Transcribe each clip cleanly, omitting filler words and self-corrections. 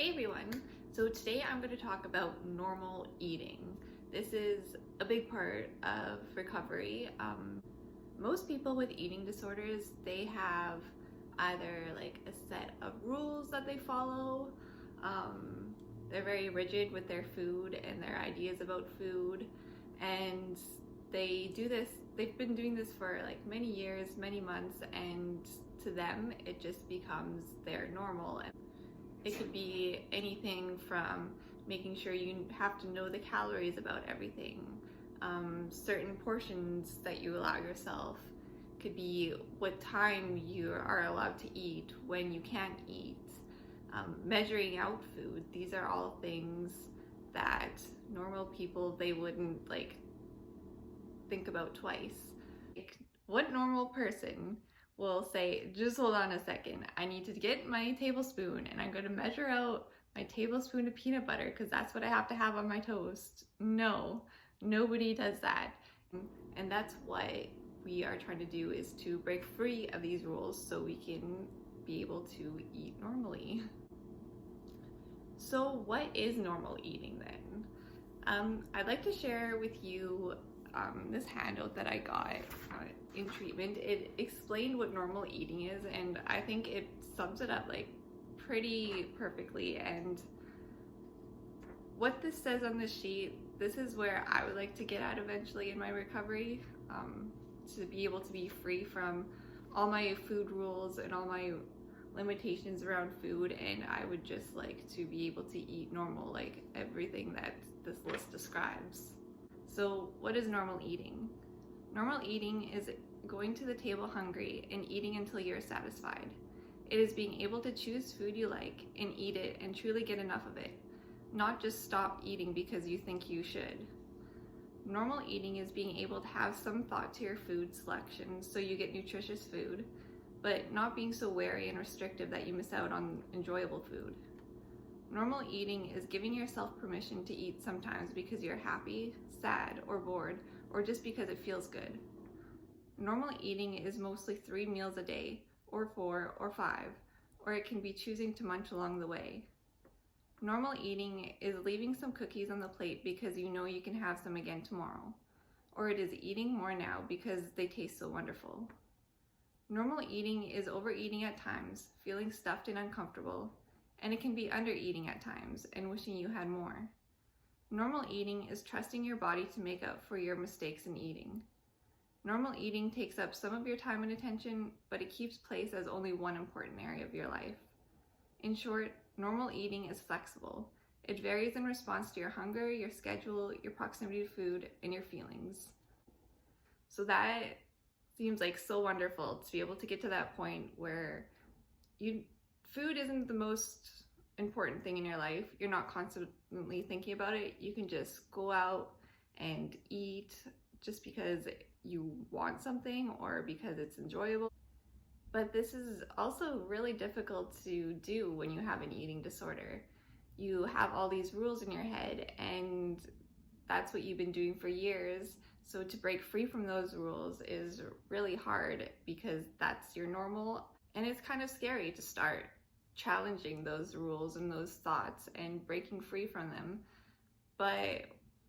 Hey everyone! So today I'm going to talk about normal eating. This is a big part of recovery. Most people with eating disorders, they have either like a set of rules that they follow. They're very rigid with their food and their ideas about food, and they've been doing this for like many years, many months, and to them it just becomes their normal. It could be anything from making sure you have to know the calories about everything, certain portions that you allow yourself, could be what time you are allowed to eat, when you can't eat, measuring out food. These are all things that normal people, they wouldn't like think about twice. What normal person will say, just hold on a second, I need to get my tablespoon and I'm going to measure out my tablespoon of peanut butter because that's what I have to have on my toast? No, nobody does that. And that's what we are trying to do, is to break free of these rules so we can be able to eat normally. So what is normal eating then? I'd like to share with you this handout that I got in treatment. It explained what normal eating is, and I think it sums it up like pretty perfectly. And what this says on the sheet, this is where I would like to get at eventually in my recovery, to be able to be free from all my food rules and all my limitations around food, and I would just like to be able to eat normal, like everything that this list describes. So what is normal eating? Normal eating is going to the table hungry and eating until you're satisfied. It is being able to choose food you like and eat it and truly get enough of it, not just stop eating because you think you should. Normal eating is being able to have some thought to your food selection so you get nutritious food, but not being so wary and restrictive that you miss out on enjoyable food. Normal eating is giving yourself permission to eat sometimes because you're happy, sad, or bored, or just because it feels good. Normal eating is mostly 3 meals a day, or 4, or 5, or it can be choosing to munch along the way. Normal eating is leaving some cookies on the plate because you know you can have some again tomorrow, or it is eating more now because they taste so wonderful. Normal eating is overeating at times, feeling stuffed and uncomfortable, and it can be undereating at times and wishing you had more. Normal eating is trusting your body to make up for your mistakes in eating. Normal eating takes up some of your time and attention, but it keeps place as only one important area of your life. In short, normal eating is flexible. It varies in response to your hunger, your schedule, your proximity to food, and your feelings. So that seems like so wonderful, to be able to get to that point where food isn't the most important thing in your life. You're not constantly thinking about it. You can just go out and eat just because you want something or because it's enjoyable. But this is also really difficult to do when you have an eating disorder. You have all these rules in your head, and that's what you've been doing for years. So to break free from those rules is really hard because that's your normal, and it's kind of scary to start challenging those rules and those thoughts and breaking free from them. But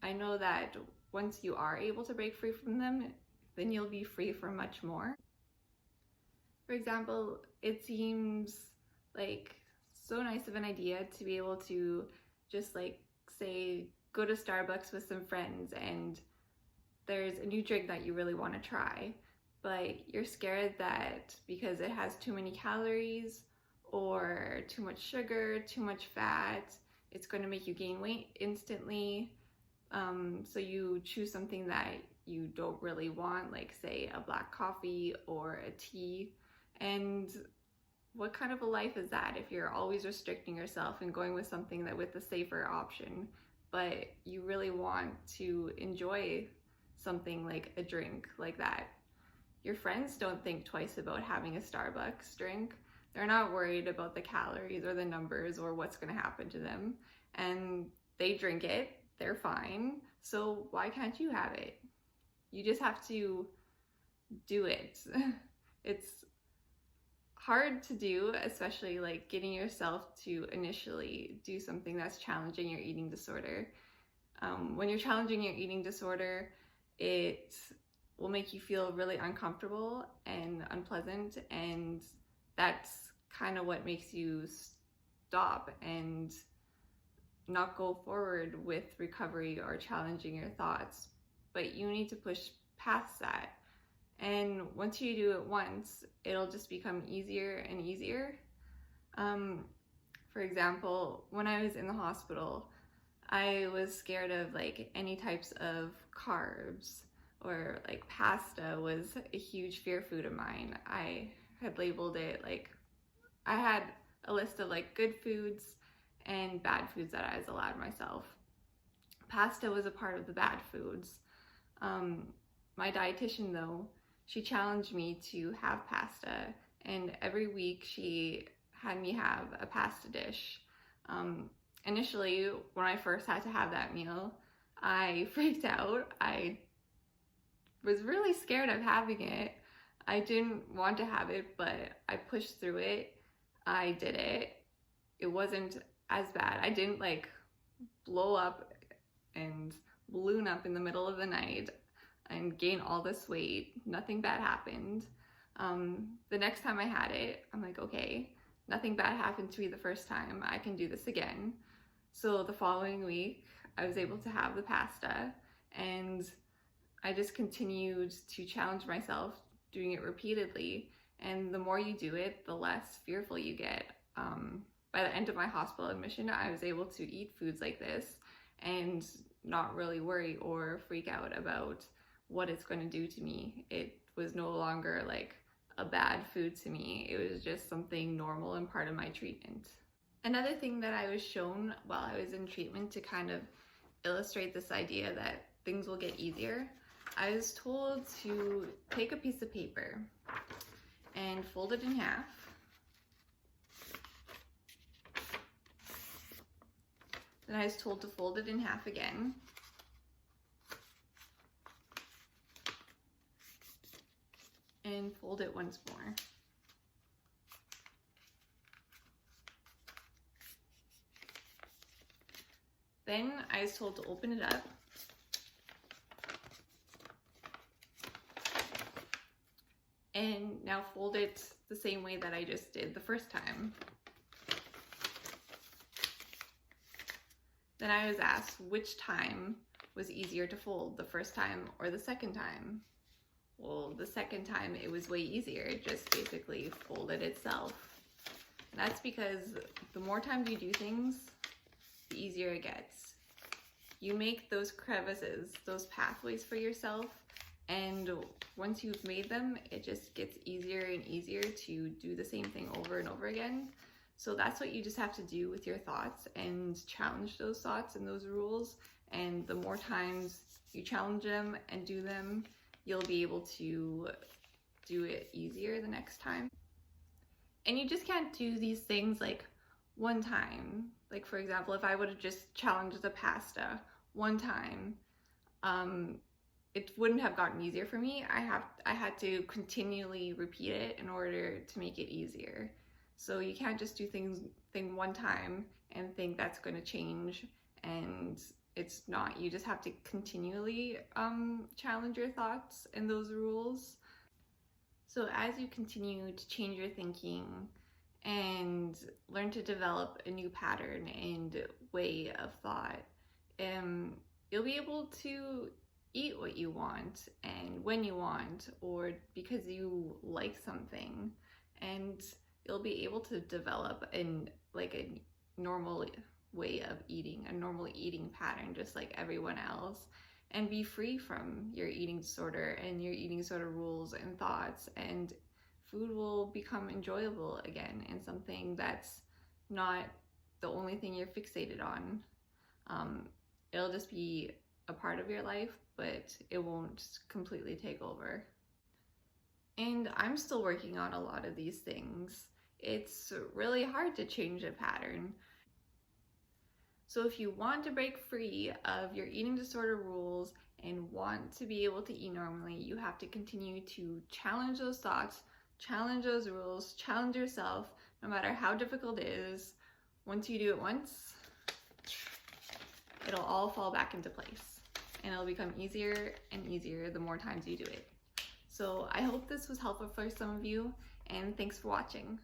I know that once you are able to break free from them, then you'll be free from much more. For example, it seems like so nice of an idea to be able to just like say go to Starbucks with some friends and there's a new drink that you really want to try, but you're scared that because it has too many calories or too much sugar, too much fat, it's going to make you gain weight instantly. So you choose something that you don't really want, like say a black coffee or a tea. And what kind of a life is that if you're always restricting yourself and going with something that with the safer option, but you really want to enjoy something like a drink like that? Your friends don't think twice about having a Starbucks drink. They're not worried about the calories or the numbers or what's going to happen to them, and they drink it, they're fine. So why can't you have it? You just have to do it. It's hard to do, especially like getting yourself to initially do something that's challenging your eating disorder. When you're challenging your eating disorder, it will make you feel really uncomfortable and unpleasant, and that's kind of what makes you stop and not go forward with recovery or challenging your thoughts. But you need to push past that. And once you do it once, it'll just become easier and easier. For example, when I was in the hospital, I was scared of like any types of carbs, or like pasta was a huge fear food of mine. I had labeled it like, I had a list of like good foods and bad foods that I was allowed myself. Pasta was a part of the bad foods. My dietitian though, she challenged me to have pasta, and every week she had me have a pasta dish. Initially, when I first had to have that meal, I freaked out. I was really scared of having it. I didn't want to have it, but I pushed through it. I did it. It wasn't as bad. I didn't like blow up and balloon up in the middle of the night and gain all this weight. Nothing bad happened. The next time I had it, I'm like, okay, nothing bad happened to me the first time. I can do this again. So the following week, I was able to have the pasta, and I just continued to challenge myself, doing it repeatedly. And the more you do it, the less fearful you get. By the end of my hospital admission, I was able to eat foods like this and not really worry or freak out about what it's going to do to me. It was no longer like a bad food to me. It was just something normal and part of my treatment. Another thing that I was shown while I was in treatment to kind of illustrate this idea that things will get easier, I was told to take a piece of paper and fold it in half. Then I was told to fold it in half again. And fold it once more. Then I was told to open it up. And now fold it the same way that I just did the first time. Then I was asked which time was easier to fold, the first time or the second time. Well, the second time it was way easier. It just basically folded itself. And that's because the more times you do things, the easier it gets. You make those crevices, those pathways for yourself, and once you've made them, it just gets easier and easier to do the same thing over and over again. So that's what you just have to do with your thoughts, and challenge those thoughts and those rules. And the more times you challenge them and do them, you'll be able to do it easier the next time. And you just can't do these things like one time. Like for example, if I would have just challenged the pasta one time, it wouldn't have gotten easier for me. I had to continually repeat it in order to make it easier. So you can't just do thing one time and think that's going to change, and it's not. You just have to continually challenge your thoughts and those rules. So as you continue to change your thinking and learn to develop a new pattern and way of thought, you'll be able to eat what you want and when you want, or because you like something, and you'll be able to develop a normal way of eating, a normal eating pattern just like everyone else, and be free from your eating disorder and your eating disorder rules and thoughts, and food will become enjoyable again and something that's not the only thing you're fixated on. It'll just be a part of your life, but it won't completely take over. And I'm still working on a lot of these things. It's really hard to change a pattern. So if you want to break free of your eating disorder rules and want to be able to eat normally, you have to continue to challenge those thoughts challenge those rules, challenge yourself, no matter how difficult it is. Once you do it once, it'll all fall back into place, and it'll become easier and easier the more times you do it. So I hope this was helpful for some of you, and thanks for watching.